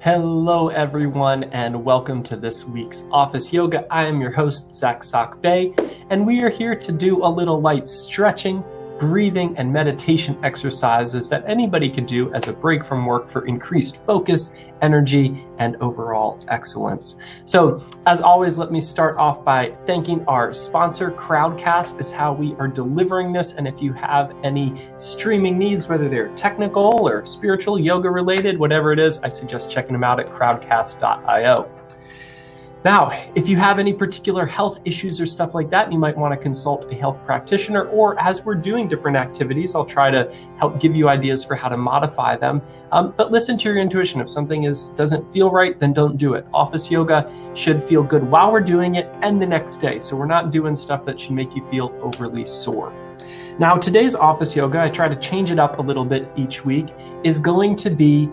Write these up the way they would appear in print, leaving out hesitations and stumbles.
Hello everyone and welcome to this week's Office Yoga. I am your host, SacBe, and we are here to do a little light stretching, breathing, and meditation exercises that anybody can do as a break from work for increased focus, energy, and overall excellence. So, as always, let me start off by thanking our sponsor. Crowdcast is how we are delivering this, and if you have any streaming needs, whether they're technical or spiritual, yoga related, whatever it is, I suggest checking them out at crowdcast.io. Now, if you have any particular health issues or stuff like that, you might want to consult a health practitioner, or as we're doing different activities, I'll try to help give you ideas for how to modify them. But listen to your intuition. If something doesn't feel right, then don't do it. Office yoga should feel good while we're doing it and the next day. So we're not doing stuff that should make you feel overly sore. Now, today's office yoga, I try to change it up a little bit each week, is going to be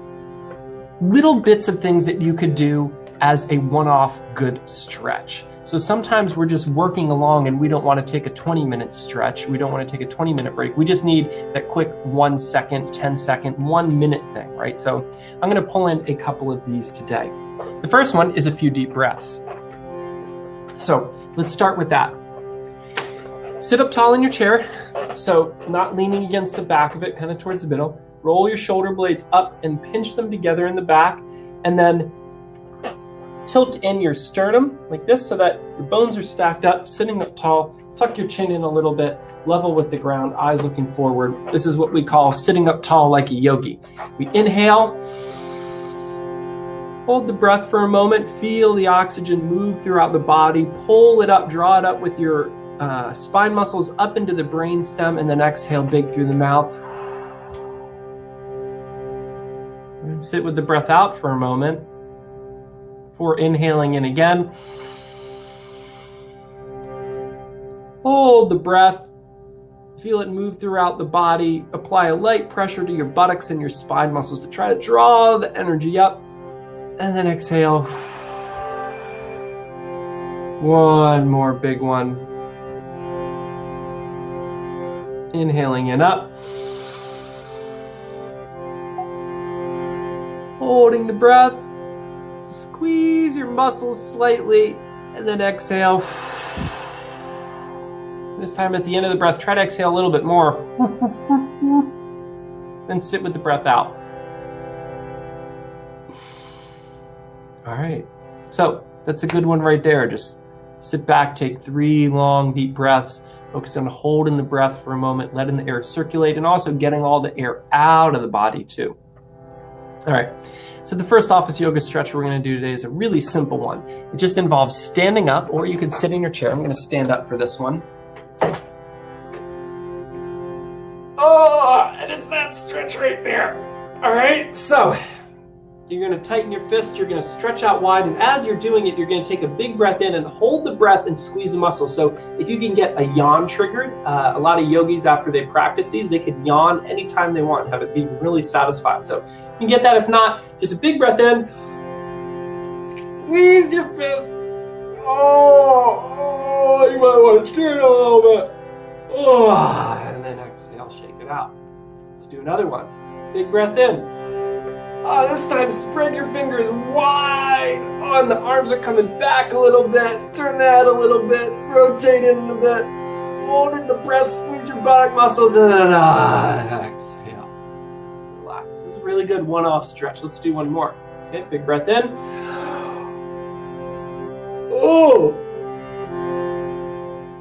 little bits of things that you could do as a one-off good stretch. So sometimes we're just working along and we don't want to take a 20-minute stretch. We don't want to take a 20-minute break. We just need that quick 1 second, 10 second, 1 minute thing, right? So I'm going to pull in a couple of these today. The first one is a few deep breaths. So let's start with that. Sit up tall in your chair. So not leaning against the back of it, kind of towards the middle. Roll your shoulder blades up and pinch them together in the back, and then tilt in your sternum like this so that your bones are stacked up, sitting up tall. Tuck your chin in a little bit, level with the ground, eyes looking forward. This is what we call sitting up tall like a yogi. We inhale, hold the breath for a moment, feel the oxygen move throughout the body, pull it up, draw it up with your spine muscles up into the brain stem, and then exhale big through the mouth. And sit with the breath out for a moment before inhaling in again. Hold the breath. Feel it move throughout the body. Apply a light pressure to your buttocks and your spine muscles to try to draw the energy up. And then exhale. One more big one. Inhaling in up. Holding the breath. Squeeze your muscles slightly, and then exhale. This time at the end of the breath, try to exhale a little bit more. Then sit with the breath out. All right, so that's a good one right there. Just sit back, take 3 long, deep breaths. Focus on holding the breath for a moment, letting the air circulate, and also getting all the air out of the body too. All right. So the first office yoga stretch we're going to do today is a really simple one. It just involves standing up, or you could sit in your chair. I'm going to stand up for this one. Oh, and it's that stretch right there. All right, so you're going to tighten your fist. You're going to stretch out wide, and as you're doing it, you're going to take a big breath in and hold the breath and squeeze the muscle. So if you can get a yawn triggered, a lot of yogis after they practice these, they can yawn anytime they want, have it be really satisfied. So you can get that. If not, just a big breath in, squeeze your fist. Oh, you might want to turn a little bit. Oh, and then exhale, shake it out. Let's do another one. Big breath in. This time spread your fingers wide. Oh, and the arms are coming back a little bit. Turn the head a little bit. Rotate in a bit. Hold in the breath. Squeeze your back muscles. And then exhale. Relax. This is a really good one-off stretch. Let's do one more. Okay, big breath in. Oh,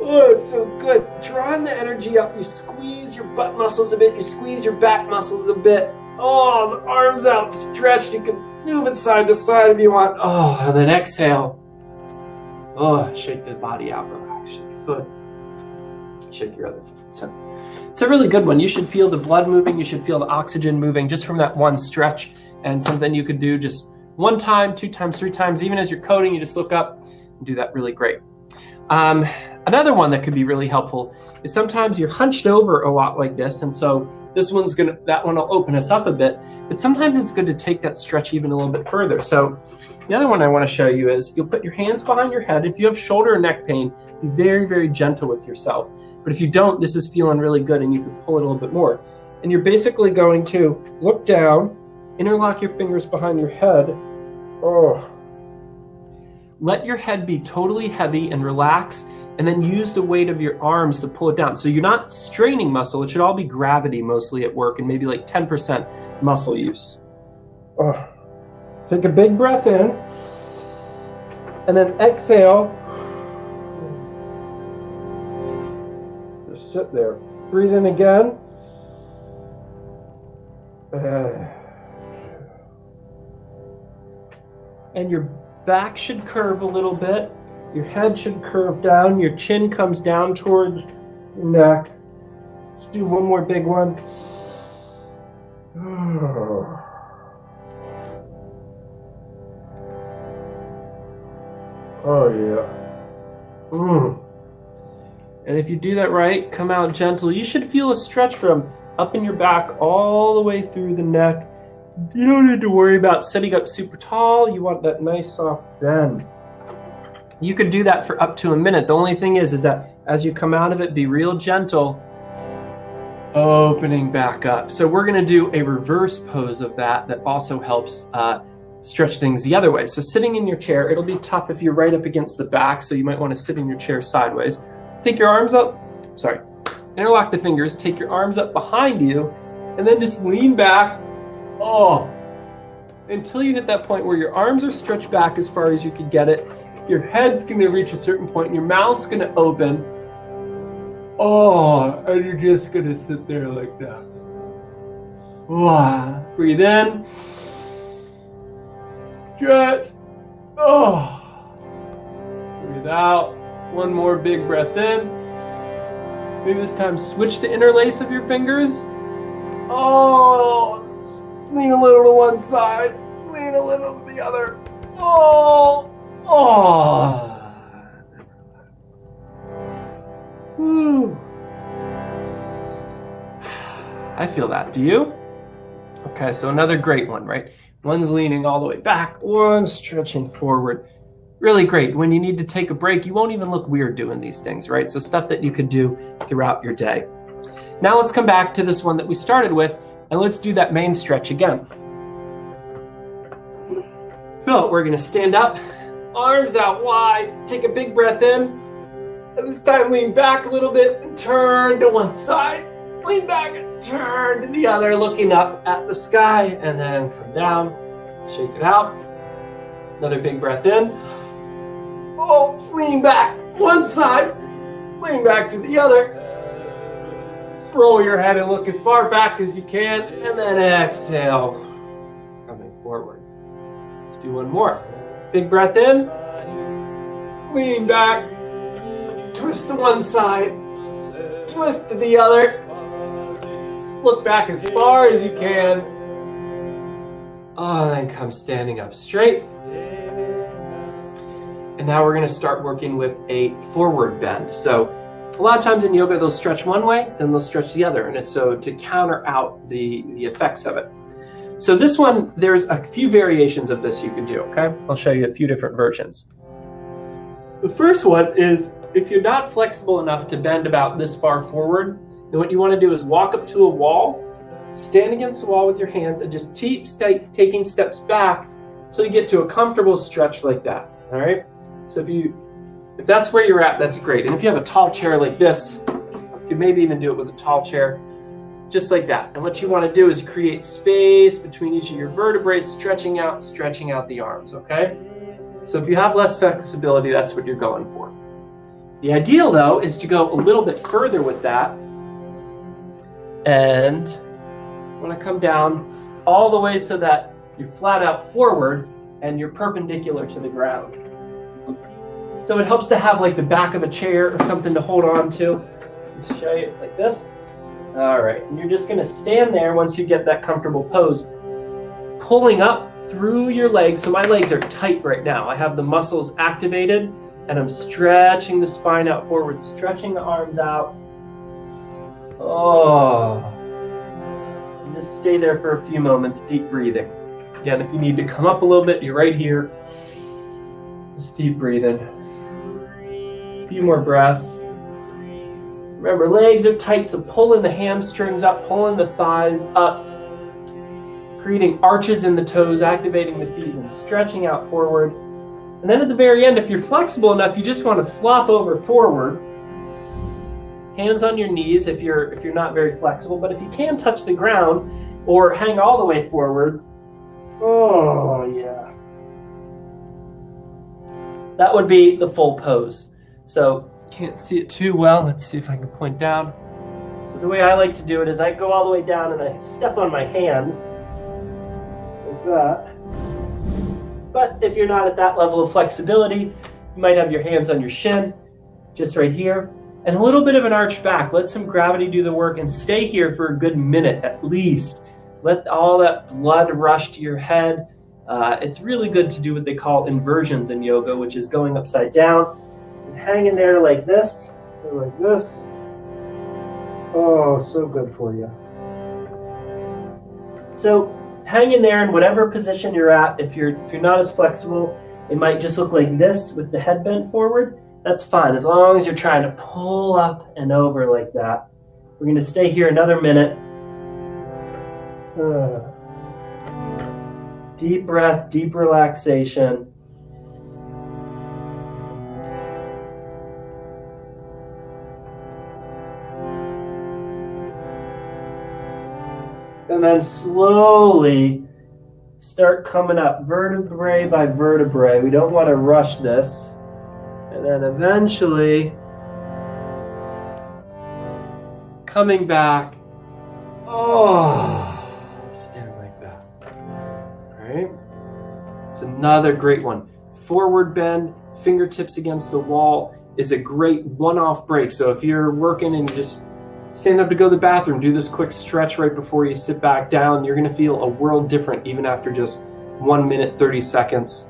it's so good. Drawing the energy up. You squeeze your butt muscles a bit. You squeeze your back muscles a bit. Oh, the arms outstretched. You can move it side to side if you want. Oh, and then exhale. Oh, shake the body out. Relax. Shake your foot. Shake your other foot. So it's a really good one. You should feel the blood moving. You should feel the oxygen moving just from that one stretch. And something you could do just 1 time, 2 times, 3 times. Even as you're coding, you just look up and do that really great. Another one that could be really helpful is sometimes you're hunched over a lot like this, and so that one will open us up a bit, but sometimes it's good to take that stretch even a little bit further. So the other one I want to show you is you'll put your hands behind your head. If you have shoulder or neck pain, be very, very gentle with yourself. But if you don't, this is feeling really good and you can pull it a little bit more. And you're basically going to look down, interlock your fingers behind your head, Oh. Let your head be totally heavy and relax, and then use the weight of your arms to pull it down. So you're not straining muscle. It should all be gravity mostly at work and maybe like 10% muscle use. Oh. Take a big breath in, and then exhale. Just sit there. Breathe in again. And your back should curve a little bit. Your head should curve down. Your chin comes down towards your neck. Let's do one more big one. Oh, yeah. And if you do that right, come out gentle. You should feel a stretch from up in your back all the way through the neck. You don't need to worry about sitting up super tall. You want that nice soft bend. You could do that for up to a minute. The only thing is that as you come out of it, be real gentle, opening back up. So we're going to do a reverse pose of that also helps stretch things the other way. So sitting in your chair, it'll be tough if you're right up against the back, so you might want to sit in your chair sideways. Take your arms up, interlock the fingers, take your arms up behind you, and then just lean back, until you hit that point where your arms are stretched back as far as you can get it. Your head's going to reach a certain point, and your mouth's going to open. And you're just going to sit there like that. Breathe in. Stretch. Breathe out. One more big breath in. Maybe this time switch the interlace of your fingers. Lean a little to one side. Lean a little to the other. Whew. I feel that. Do you? Okay, so another great one, right? One's leaning all the way back, one's stretching forward. Really great. When you need to take a break, you won't even look weird doing these things, right? So stuff that you could do throughout your day. Now let's come back to this one that we started with, and let's do that main stretch again. So we're going to stand up, arms out wide, take a big breath in, and this time lean back a little bit and turn to one side. Lean back and turn to the other, looking up at the sky, and then come down, shake it out. Another big breath in. Lean back one side, lean back to the other. Roll your head and look as far back as you can, and then exhale, coming forward. Let's do one more. Big breath in, lean back, twist to one side, twist to the other, look back as far as you can, and then come standing up straight. And now we're going to start working with a forward bend. So a lot of times in yoga, they'll stretch one way, then they'll stretch the other. And it's so to counter out the effects of it. So this one, there's a few variations of this you can do, okay? I'll show you a few different versions. The first one is if you're not flexible enough to bend about this far forward, then what you want to do is walk up to a wall, stand against the wall with your hands, and just keep taking steps back until you get to a comfortable stretch like that, all right? So if that's where you're at, that's great. And if you have a tall chair like this, you could maybe even do it with a tall chair, just like that. And what you want to do is create space between each of your vertebrae, stretching out the arms, okay? So if you have less flexibility, that's what you're going for. The ideal, though, is to go a little bit further with that. And you want to come down all the way so that you're flat out forward and you're perpendicular to the ground. So it helps to have like the back of a chair or something to hold on to. Just show you like this. All right, and you're just gonna stand there once you get that comfortable pose, pulling up through your legs. So my legs are tight right now. I have the muscles activated and I'm stretching the spine out forward, stretching the arms out. And just stay there for a few moments, deep breathing. Again, if you need to come up a little bit, you're right here. Just deep breathing. A few more breaths. Remember, legs are tight, so pulling the hamstrings up, pulling the thighs up, creating arches in the toes, activating the feet, and stretching out forward. And then at the very end, if you're flexible enough, you just want to flop over forward. Hands on your knees if you're not very flexible, but if you can touch the ground or hang all the way forward, oh yeah. That would be the full pose. So can't see it too well. Let's see if I can point down. So the way I like to do it is I go all the way down and I step on my hands like that. But if you're not at that level of flexibility, you might have your hands on your shin, just right here, and a little bit of an arch back. Let some gravity do the work and stay here for a good minute at least. Let all that blood rush to your head. It's really good to do what they call inversions in yoga, which is going upside down and hanging there like this, or like this. Oh, so good for you. So hang in there in whatever position you're at. If you're not as flexible, it might just look like this with the head bent forward. That's fine, as long as you're trying to pull up and over like that. We're going to stay here another minute. Deep breath, deep relaxation. And then slowly start coming up vertebrae by vertebrae. We don't want to rush this. And then eventually coming back. Oh, stand like that. All right. It's another great one. Forward bend, fingertips against the wall is a great one-off break. So if you're working and you just stand up to go to the bathroom, do this quick stretch right before you sit back down. You're going to feel a world different even after just 1 minute, 30 seconds.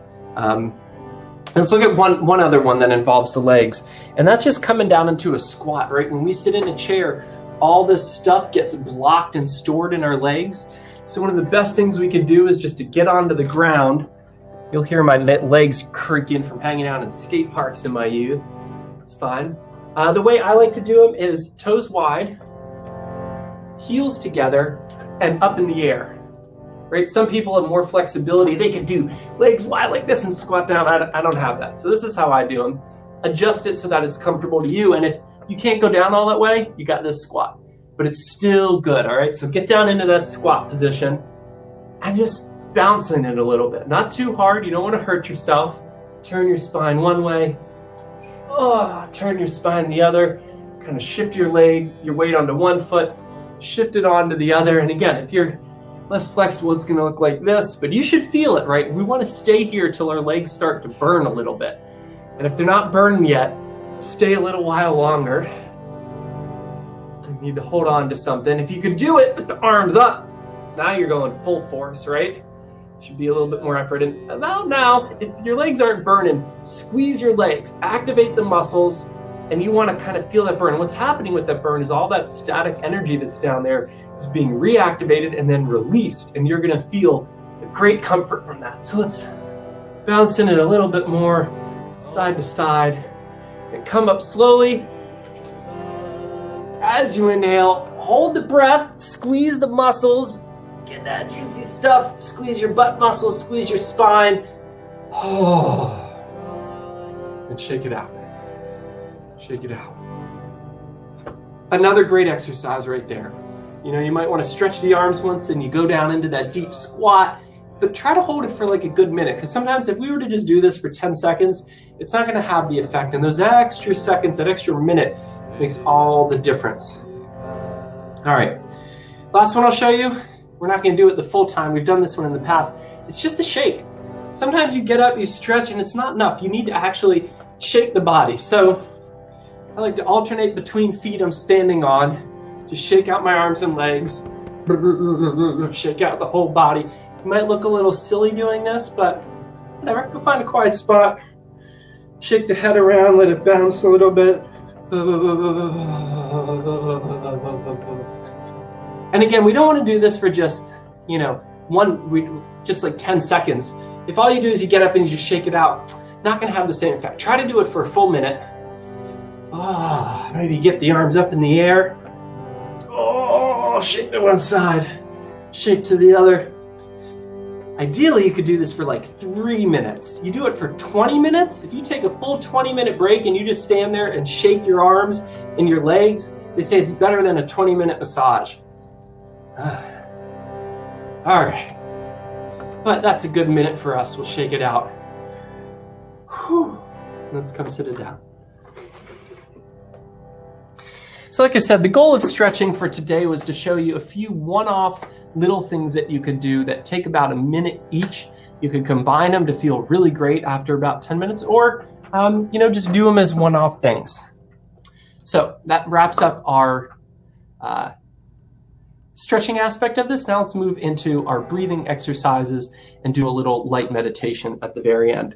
Let's look at one other one that involves the legs. And that's just coming down into a squat, right? When we sit in a chair, all this stuff gets blocked and stored in our legs. So one of the best things we could do is just to get onto the ground. You'll hear my legs creaking from hanging out in skate parks in my youth. It's fine. The way I like to do them is toes wide, heels together, and up in the air. Right? Some people have more flexibility. They can do legs wide like this and squat down. I don't have that. So this is how I do them. Adjust it so that it's comfortable to you. And if you can't go down all that way, you got this squat. But it's still good, all right? So get down into that squat position and just bouncing it a little bit. Not too hard. You don't want to hurt yourself. Turn your spine one way. Oh, turn your spine the other. Kind of shift your weight onto one foot. Shift it onto the other. And again, if you're less flexible, it's going to look like this, but you should feel it, right? We want to stay here till our legs start to burn a little bit. And if they're not burning yet, stay a little while longer. You need to hold on to something. If you could do it with the arms up, now you're going full force, right? Should be a little bit more effort. And now, if your legs aren't burning, squeeze your legs, activate the muscles, and you want to kind of feel that burn. What's happening with that burn is all that static energy that's down there is being reactivated and then released, and you're going to feel great comfort from that. So let's bounce in it a little bit more, side to side, and come up slowly. As you inhale, hold the breath, squeeze the muscles, get that juicy stuff, squeeze your butt muscles, squeeze your spine. Oh, and shake it out. Shake it out. Another great exercise right there. You know, you might want to stretch the arms once and you go down into that deep squat, but try to hold it for like a good minute, because sometimes if we were to just do this for 10 seconds, it's not going to have the effect. And those extra seconds, that extra minute makes all the difference. All right, last one I'll show you. We're not going to do it the full time. We've done this one in the past. It's just a shake. Sometimes you get up, you stretch, and it's not enough. You need to actually shake the body. So I like to alternate between feet I'm standing on. Just shake out my arms and legs. Shake out the whole body. You might look a little silly doing this, but whatever. Go find a quiet spot. Shake the head around, let it bounce a little bit. And again, we don't want to do this for just, you know, just like 10 seconds. If all you do is you get up and you just shake it out, not going to have the same effect. Try to do it for a full minute. Oh, maybe get the arms up in the air. Oh, shake to one side, shake to the other. Ideally, you could do this for like 3 minutes. You do it for 20 minutes. If you take a full 20-minute break and you just stand there and shake your arms and your legs, they say it's better than a 20-minute massage. All right. But that's a good minute for us. We'll shake it out. Whew. Let's come sit it down. So like I said, the goal of stretching for today was to show you a few one-off little things that you could do that take about a minute each. You could combine them to feel really great after about 10 minutes, or just do them as one-off things. So that wraps up our stretching aspect of this. Now let's move into our breathing exercises and do a little light meditation at the very end.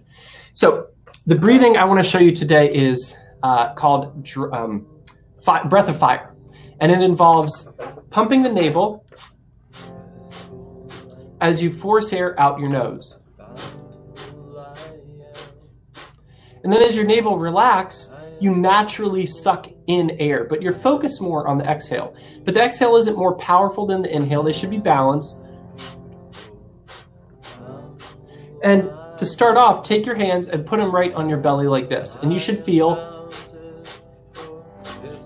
So the breathing I want to show you today is called breath of fire, and it involves pumping the navel as you force air out your nose. And then as your navel relaxes, you naturally suck in air, but you're focused more on the exhale. But the exhale isn't more powerful than the inhale. They should be balanced. And to start off, take your hands and put them right on your belly like this. And you should feel,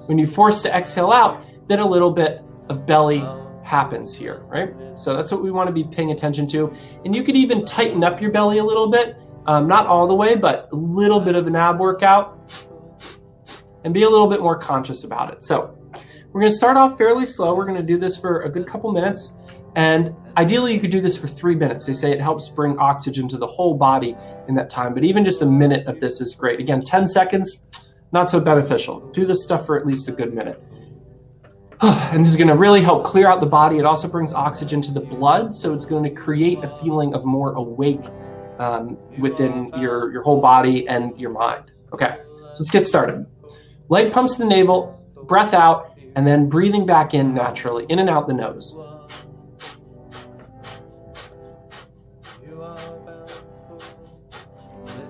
when you force the exhale out, that a little bit of belly happens here, right? So that's what we want to be paying attention to. And you could even tighten up your belly a little bit, not all the way, but a little bit of an ab workout, and be a little bit more conscious about it. So we're going to start off fairly slow. We're going to do this for a good couple minutes. And ideally, you could do this for 3 minutes. They say it helps bring oxygen to the whole body in that time. But even just a minute of this is great. Again, 10 seconds, not so beneficial. Do this stuff for at least a good minute. And this is going to really help clear out the body. It also brings oxygen to the blood. So it's going to create a feeling of more awake within your whole body and your mind. Okay, so let's get started. Light pumps to the navel, breath out, and then breathing back in naturally, in and out the nose.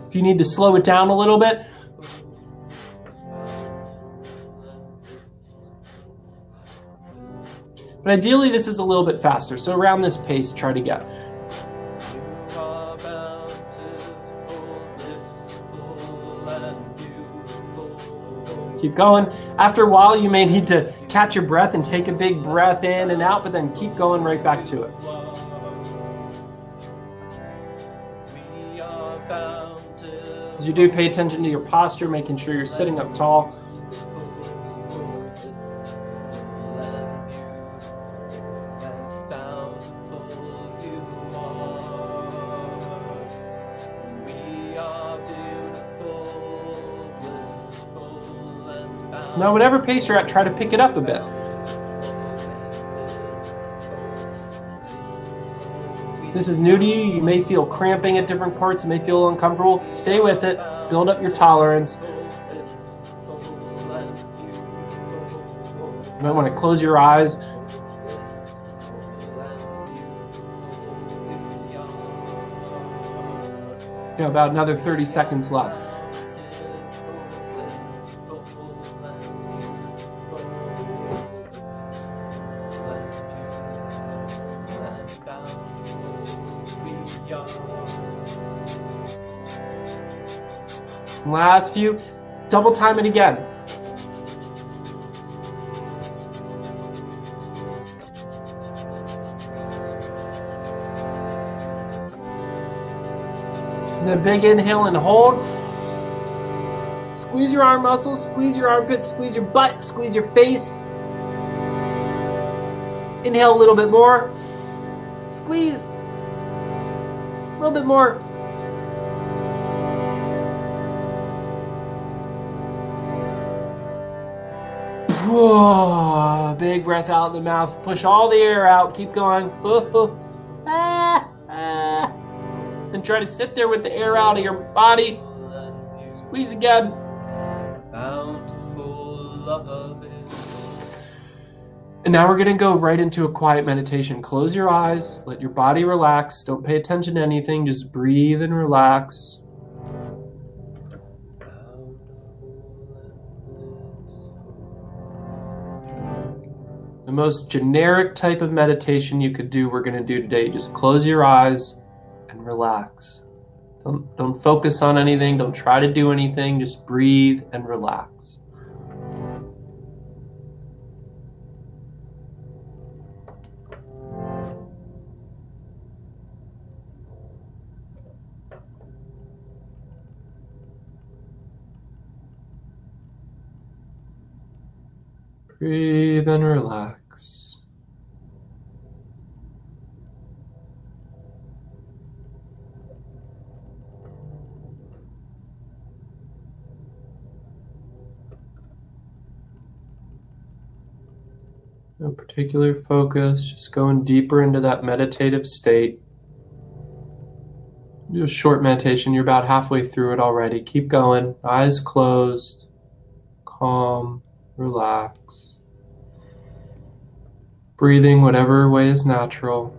If you need to slow it down a little bit, but ideally this is a little bit faster, so around this pace, try to get. Keep going. After a while, you may need to catch your breath and take a big breath in and out, but then keep going right back to it. As you do, pay attention to your posture, making sure you're sitting up tall. Now, whatever pace you're at, try to pick it up a bit. This is new to you. You may feel cramping at different parts. You may feel uncomfortable. Stay with it. Build up your tolerance. You might want to close your eyes. You have about another 30 seconds left. Last few, double time it again. And then big inhale and hold. Squeeze your arm muscles, squeeze your armpits, squeeze your butt, squeeze your face. Inhale a little bit more. Squeeze. A little bit more. Whoa, big breath out in the mouth. Push all the air out. Keep going. And try to sit there with the air out of your body. Squeeze again. And now we're going to go right into a quiet meditation. Close your eyes. Let your body relax. Don't pay attention to anything. Just breathe and relax. The most generic type of meditation you could do, we're going to do today. Just close your eyes and relax. Don't focus on anything. Don't try to do anything. Just breathe and relax. Breathe and relax. No particular focus, just going deeper into that meditative state. Do a short meditation. You're about halfway through it already. Keep going. Eyes closed. Calm. Relax. Breathing whatever way is natural.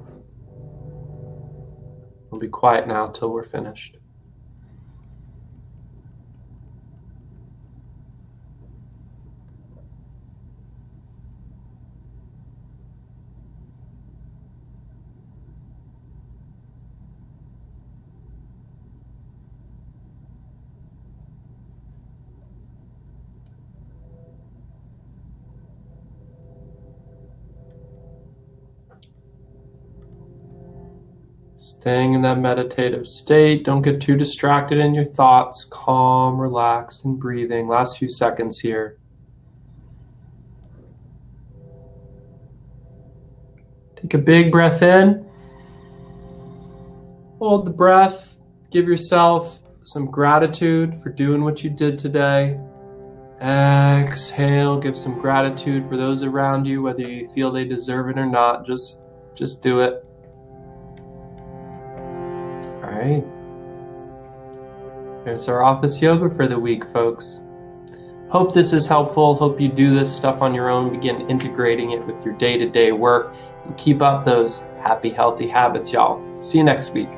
We'll be quiet now till we're finished. Staying in that meditative state. Don't get too distracted in your thoughts. Calm, relaxed, and breathing. Last few seconds here. Take a big breath in. Hold the breath. Give yourself some gratitude for doing what you did today. Exhale. Give some gratitude for those around you, whether you feel they deserve it or not. Just do it. All right. There's our office yoga for the week, folks. Hope this is helpful. Hope you do this stuff on your own. Begin integrating it with your day-to-day work. And keep up those happy, healthy habits, y'all. See you next week.